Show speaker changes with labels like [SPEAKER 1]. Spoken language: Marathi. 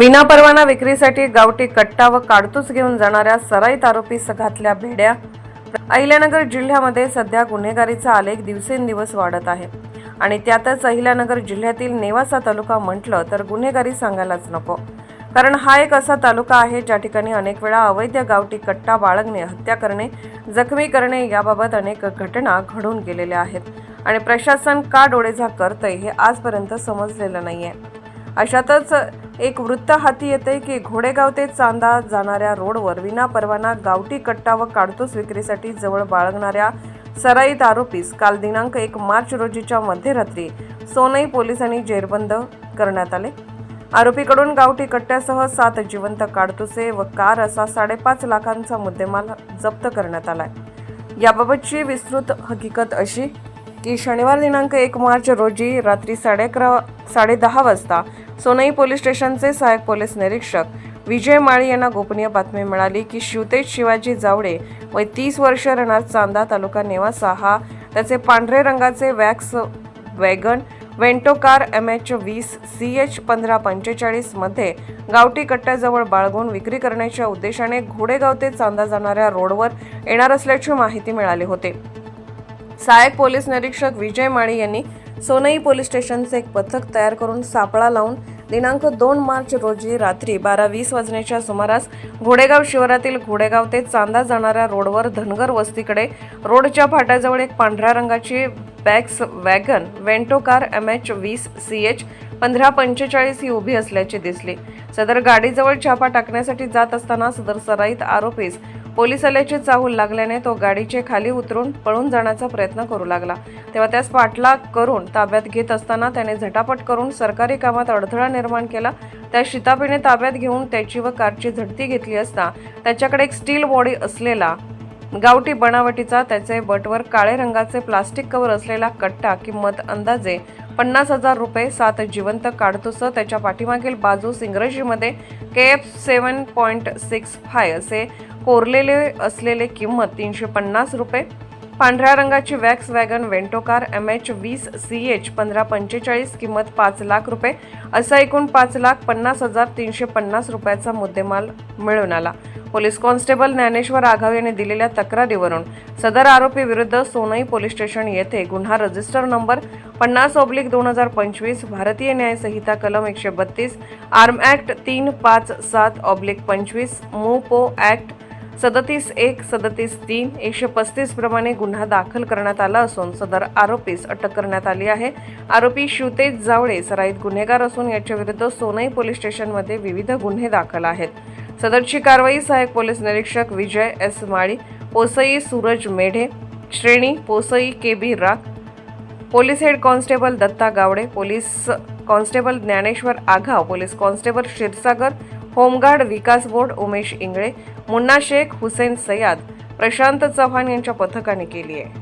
[SPEAKER 1] विनापरवाना विक्रीसाठी गावठी कट्टा व काडतूस घेऊन जाणाऱ्या सराईत आरोपीस घातल्या भेड्या। अहिल्यानगर जिल्ह्यामध्ये सध्या गुन्हेगारीचा आलेख दिवसेंदिवस वाढत आहे आणि त्यातच अहिल्यानगर जिल्ह्यातील नेवासा तालुका म्हटलं तर गुन्हेगारी सांगायलाच नको, कारण हा एक असा तालुका आहे ज्या ठिकाणी अनेक वेळा अवैध गावठी कट्टा बाळगणे, हत्या करणे, जखमी करणे याबाबत अनेक घटना घडून गेलेल्या आहेत आणि प्रशासन का डोळेझाक करतंय हे आजपर्यंत समजलेलं नाहीये। अशातच एक वृत्त हाती येते की घोडेगाव ते चांदा जाणाऱ्या रोडवर विनापरवाना गावठी कट्टा व काडतूस विक्रीसाठी जवळ बाळगणाऱ्या सराईत आरोपीस काल दिनांक 1 मार्च रोजीच्या मध्यरात्री सोनई पोलिसांनी जेरबंद करण्यात आले। आरोपीकडून गावठी कट्ट्यासह 7 जिवंत काडतुसे व कार असा 5.5 लाखांचा मुद्देमाल जप्त करण्यात आलाय। याबाबतची विस्तृत हकीकत अशी की शनिवार दिनांक 1 मार्च रोजी रात्री 11:30 वाजता सोनई पोलीस स्टेशनचे सहाय्यक पोलीस निरीक्षक विजय माळी यांना गोपनीय बातमी मिळाली की शिवतेज शिवाजी जावडे वय 30 वर्ष राहणार चांदा तालुका नेवासा हा त्याचे पांढरे रंगाचे wax wagon Vento car MH20 CH 1545 मध्ये गावठी कट्ट्याजवळ बाळगून विक्री करण्याच्या उद्देशाने घोडेगाव ते चांदा जाणाऱ्या रोडवर येणार असल्याची माहिती मिळाली होती। सहाय्यक पोलीस निरीक्षक विजय माळी यांनी सोनई पोलीस स्टेशनचे एक पथक तयार करून सापळा लावून दिनांक 2 मार्च रोजी रात्री 12:20 वाजण्याच्या सुमारास घोडेगाव शिवारातील घोडेगाव ते चांदा जाणाऱ्या रोडवर धनगर वस्तीकडे रोडच्या फाट्याजवळ एक पांढऱ्या रंगाची bags wagon Vento car MH20 CH 1545 ही उभी असल्याची दिसली। सदर गाडीजवळ छापा टाकण्यासाठी जात असताना सदर सराईत आरोपीस पोलीस आल्याची चाहूल लागल्याने तो गाडीचे खाली उतरून पळून जाण्याचा प्रयत्न करू लागला। तेव्हा त्यास पाठलाग करून ताब्यात घेत असताना त्याने झटापट करून सरकारी कामात अडथळा निर्माण केला। त्या शिताफीने ताब्यात घेऊन त्याची व कारची झडती घेतली असता त्याच्याकडे एक स्टील बॉडी असलेला गावठी बनावटीचा त्याचे बटवर काळे रंगाचे प्लास्टिक कव्हर असलेला कट्टा किंमत अंदाजे 50,000 रुपये, 7 जिवंत काडतूस, त्याच्या पाठीमागील बाजूस इंग्रजीमध्ये KF 7.65 असे कोरलेले असलेले किंमत 350 रुपये, पांढऱ्या रंगाची wax wagon Vento car MH20 CH 1545 किंमत 5 लाख रुपये असा एकूण 5,50,350 रुपयाचा मुद्देमाल मिळून आला। पोलीस कॉन्स्टेबल ज्ञानेश्वर आघाव यांनी दिलेल्या तक्रारीवरून सदर आरोपी विरुद्ध सोनई पोलीस स्टेशन येथे गुन्हा रजिस्टर नंबर 50/2025 भारतीय न्याय संहिता कलम 132 आर्म ऍक्ट 357/25 मूपो ऍक्ट 37(1) 37(3) 135 प्रमाणे गुन्हा दाखल करण्यात आला असून सदर आरोपीस अटक करण्यात आली आहे। आरोपी शिवतेज जावडे सराईत गुन्हेगार असून याच्या विरुद्ध सोनई पोलीस स्टेशनमध्ये विविध गुन्हे दाखल आहेत। सदरची कारवाई सहाय्यक पोलीस निरीक्षक विजय S माळी, पोसई सूरज मेढे, श्रेणी पोसई KB राख, police head constable Datta Gawade, police constable Dnyaneshwar Aghav, police constable Kshirsagar, home guard Vikas Borde Umesh Ingale, Munna Shaikh, Hussain Sayyad, Prashant Chavan यांच्या पथकाने केली आहे।